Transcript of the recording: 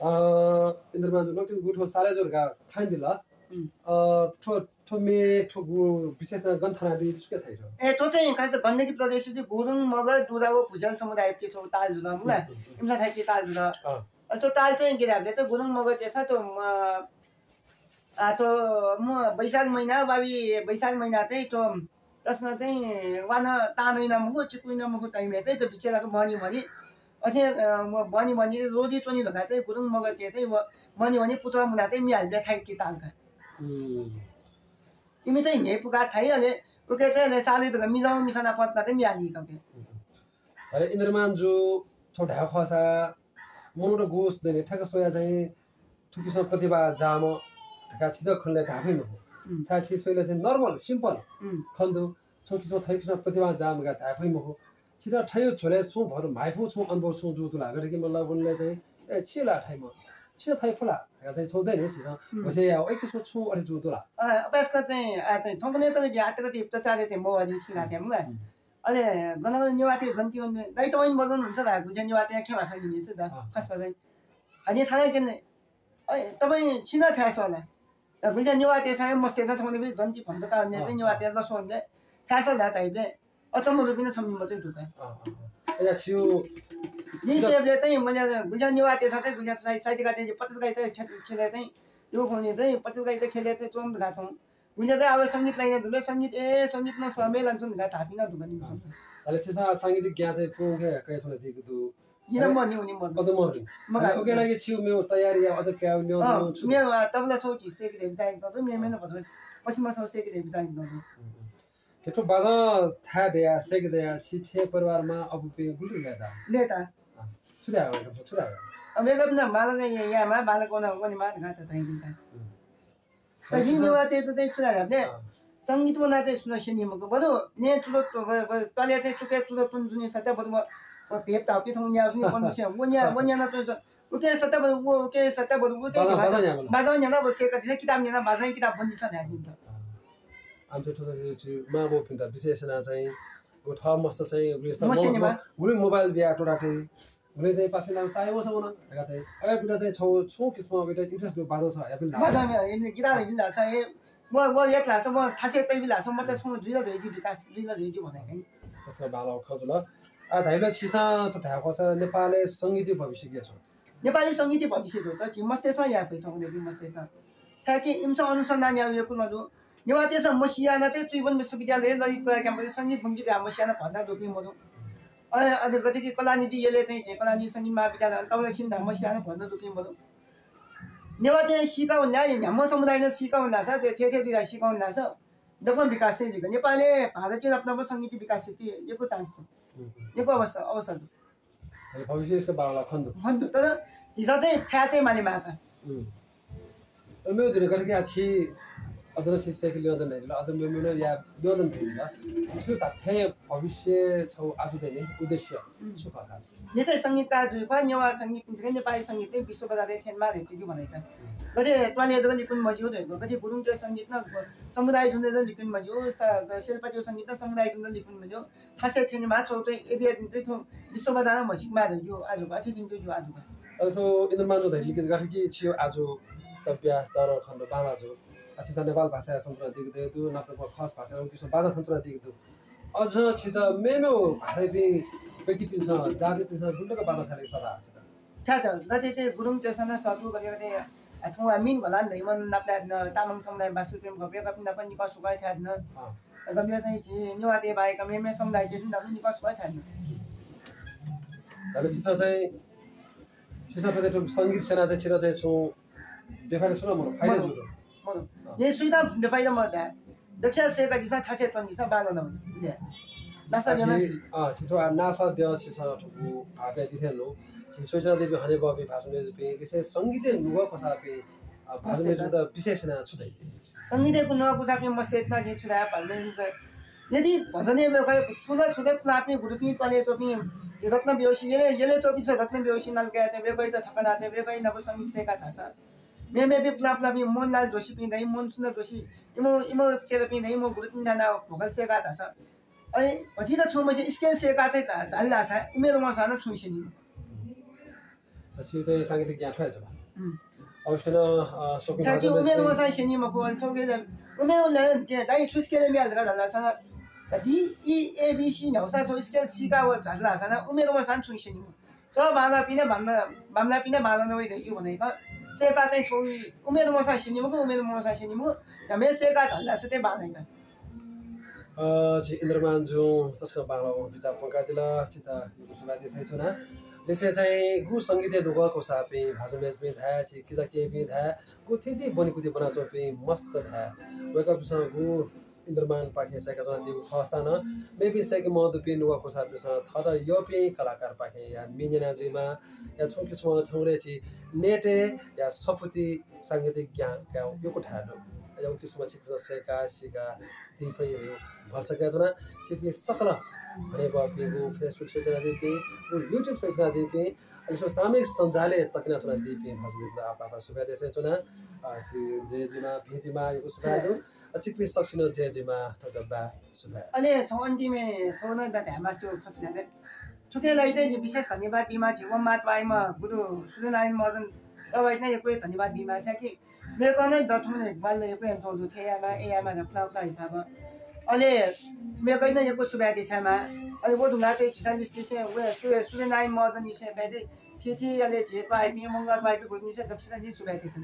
इन्द्रमान नक्टिन गुठो साले जोरका ठाइन दिला ठो गु विशेष गन्थाना दि सुके छैन ए तो चाहिँ खास गण्डकी प्रदेश दि गुरुङ मगर दुराको भुजल समुदाय के छ ताल जुल मुला इमला थाकी ताल जुल तो ताल चाहिँ गिराबले त गुरुङ मगर त्यसा त म वैशाख महिना वैशाख महिना चाहिँ तो त्यसमा चाहिँ वाना तानैना मुखो चिकुइना मुखो टाइम चाहिँ त्यो बिचेलाको मनी अथे बनी रोदी चोनी ढका चाहिँ गुरुङ मगर के चाहिँ मनी पुत्र मुला चाहिँ मिहाल्बे थाइकी तालका तिमी चाहिँ हे पुका थाइ अले उके चाहिँ साले त मिजाउ मिसना पत्ता चाहिँ मिहाली कके अरे इन्द्रमान जो छोटा खसा मनु र गोस देने ठकस पया चाहिँ थुकिसम प्रतिभा जाम ढका छिद खन्ले धाफै न हो साथी सोइले चाहिँ नर्मल सिम्पल खन्दु छोकिसम थैकिसम प्रतिभा जाम गा धाफै म हो छिदा ठयो छोले छु भरु माइफु छु अनुभव छु जुतुला गरेकी मलाई बोलले चाहिँ ए छिला ठाइ म छिला थाइ फला गा छोड्दै नि छिस बसे या एक किसिम छु अरे जुतुला अबेसका चाहिँ ठोकने त यात्रा कति प्रचार चाहिँ म अलि थिला के मुला अले गनगन निवाती गन्ती दाइ त वइन बजाउनु हुन्छ ला गुन्जे निवाती के भाषा लिन्छ त खास भाषा अनि थाले के तपाई छिना थास होला गुन्जे निवाती सँग मस्ते छ ठोकने पनि गन्ती भन्दा त अन्य चाहिँ निवाती ल सोमले थास ला ताइले अचम्म रुपिन सम्झि म चाहिँ दुका या छिउ निसेबले चाहिँ मैले गुन्जे निवाती साथै गुन्जे साइडका चाहिँ 50 गाई त खेले चाहिँ यो खोने चाहिँ 50 गाई त खेले चाहिँ चोम गा छौं गुन्जे चाहिँ अब संगीत लाइन दुले संगीत न सम्मेलन छन् गा थापिना दुगनी तले छिसा सांगीतिक ज्ञान चाहिँ पुगे कय छले दिगु दु किन म नि म अदमरि मगा ओके लागि छिउ मेरो तयारी अझ क्या ल्याउ छु मेरो तबला सोची सेक दे चाहिँ त मेरो मेन भन्छ पछि म सेक दे चाहिँ न त्यस्तो बाजा था दया सेक दया छिछे परिवारमा अब पे गुली लेता छुरा अब एक न मालग यहाँमा बालकोना पनि मात गाता थाइदिन्छ त जिनवाते त चाहिँ छुरा ने संगीत बना चाहिँ सुन सिनेमाको बडो ने चुलो तले चाहिँ चुके चुलो तुन जुनी सत्य बडो म पेट तापि थौ न्या पनि पन्से वन्या न त उके सत्य बडो उके सत्य बडो उके बाजा न्या बसे कति किताब न्या बाजा किताब बन्दी छ न्या अन्त ठोसा चाहिँ माबो पिन्ता विशेषना चाहिँ गोठ मस्त चाहिँ गुली मोबाइल बिया टोडाटे गुली चाहिँ पास मिला चाहे वस हुन हैगा चाहिँ अय पिटा चाहिँ छौ किस्म बेटा इन्ट्रेस्ट बाजा छ या पिला बाजा मे गिटार बिला छ ए म एक लास म थासे तै बिला छ म चाहिँ छौ जुइला धैजी विकास जुइला धैजी भने है त्यसमा बाला खजुल आ धाइला छिसा त ढाकोस नेपाली संगीत भविष्य के छ नेपाली संगीत भविष्य हो त मस्ते छ या पे ठाउँले मस्ते छ थाके इम्स अनुसन्धान या कुन मधु निवाते छ मसियाना चाहिँ त्रिभुवन विश्वविद्यालय ललित कला क्याम्पस संगीत भङ्गीत मसियाना भन्दा दोपी मधु अझ गतिकी कलानिधि यसले चाहिँ कलानिधि संगीत महाविद्यालय तबला सिन्धा मसियाना भन्दा दोपी मधु नेवाते सिकाउन ल्याए हाम्रो समुदायले सिकाउन लाग्छ त्यो थे बिगा सिकाउन लाग्छ दक्कन विकास चाहिँ दिएको नेपालले भारतीय रत्न संगीत विकास चाहिँ यो चान्स छ यो अवसर भविष्य यसको बाबुला खन्द तर हिजो चाहिँ थाहा चाहिँ माने माका मेरो दिने गरे कि आछि अदर शिक्षा के लियोदन हैन अदर मेरो या लियोदन हैन त्यो तथ्य भविष्य छ आज दिने उद्देश्य सुख खास यो चाहिँ संगीतकार जुका नेवा संगीत चाहिँ नेपाली संगीत चाहिँ विश्व बजारले थेनमा हेर्छु भनेका कति टोले दले लिकुन मजियो भएको कति गुरुङ त्यो संगीत न समुदाय जुन लिकुन मजियो शेर्पा त्यो संगीत न समुदाय जुन लिकुन मजियो खासै थेनमा छ चाहिँ यदि चाहिँ विश्व बजारमा मसिक मार जो आजको अति दिन जो आजको also इन्द्रमान जो धैली के गाठी कि छियो आज तब्या तर खण्ड बाबा जो अच्छा नेपाल भाषा संस्कृत दिएको त्यो नपको खास भाषा किसिम बाजा संस्कृत दिएको अझ छित मेमो भाषा पनि व्यक्ति पिन्छ जाति पिन्छ गुण्डको बाजा थालेको सदा छ थाहा छ गते चाहिँ गुरुङ त्यसमा सतु गरेको चाहिँ अथवा मिन भला दैमन नाप्ला तामाङ समुदाय वासु प्रेम गपेका पनि पनि कसो गए थाहा न गम्य चाहिँ निवाते बाहेक मेमे समुदाय चाहिँ पनि कसो गए थाहा न अब छिसा पनि संगीत सेना चाहिँ छिरा चाहिँ छु बेफाले सुन म फाइदा जुरो ये सुविधा बेफाइदा म दक्षिण सेका दिशा थासे तन दिशा बालो न ले नासा जना छिटो नासा देव छिसा ठुकु भागे दिथेनो सोचना देवी हने बबी भाषण पे किसे संगीत नुवा कसा पे भाषण में त विशेष न छुदै संगीतको नुवा कसा पे मस्ते इतना के छुरा भाषण में यदि भजने में गए सुना छुदे क्लापी ग्रुपी पले तो भी रत्न बेहोसी येले 24 रत्न बेहोसी नल गए थे वे कोई तो थकना थे वे कोई नव संगीत सेका था मे भी प्लापलापी मोहनलाल जोशी पिँदै मोहन सुन्दर जोशी इमो चेर पिँदै म ग्रुप नाना भोकल सेका छ अनि कति त छु म स्केल सेका चाहिँ झल्ला छ उमेर मसँग छुइसिनी 지금 상기들 그냥 쳐야죠. 어시나 쇼핑 자기 우메노 사시니 뭐 그걸 저게 우메노는 이게 나이 추스케르미 아니라 달라서나 D E A B C 녀사 저스케 지가와 잘라서나 우메노 산 출신이 저 말라비네 맘라비네 말라노이 되기 보니까 세가 된 초이 우메노 사시니 뭐 우메노 사시니 뭐 야매 세가 잘랐을 때 말하니까 지 인더만주 저스가 방로 비자 펑카딜라 치타 유수라디 세츠나 लेसे चाहिँ गु संगीत दुगा को सापे भाषा में था छि किजा के भी था को थेदी बनी कुति बना चोपे मस्त था वेका बिसँग गु इन्द्रमान पाखे सका जना दिगु खस्ता न मेबी सके म दु पिन वा को साथ बिसँग थदा यो पे कलाकार पाखे या मिनेना जिमा या छोकी छ छौरे छि नेटे या सपुति सांगीतिक ज्ञान का यो को थादो या किसिम छि सका सिका दिफै यो भल्सका जना छि सकल भने बापीको फेसबुक सूचना दिपे युट्युब सूचना दिपे अनि सो सामूहिक सञ्जालले तकिना सूचना दिपे हजुरले आपा सुभा देसे चुना जेजिमा भेजिमा यो सुभादु चिकपि सक्सिनो जेजिमा ठगबा सुभा अनि छन्दिमे छन द ध्यामास्तो खचनाले ठुकेलाई चाहिँ विशेष धन्यवाद बिमा जीवन मातवाइमा गुरु सुदनाइन मदन तपाईँ नै यो धन्यवाद बिमा छ कि मेरो नै दठुने बालले यो जोडु थेयामा एयामा न फ्लाउका हिसाब अहिले मेरो नै यो सुभा दिशामा अहिले वो ढुङ्गा चाहिँ छिसालिसले चाहिँ वे सुदनाइन मदन इसे बेदे थिथि अहिले जे पाइपि मंगा पाइपि गुरु निसे दक्षिणा नि सुभा दिसन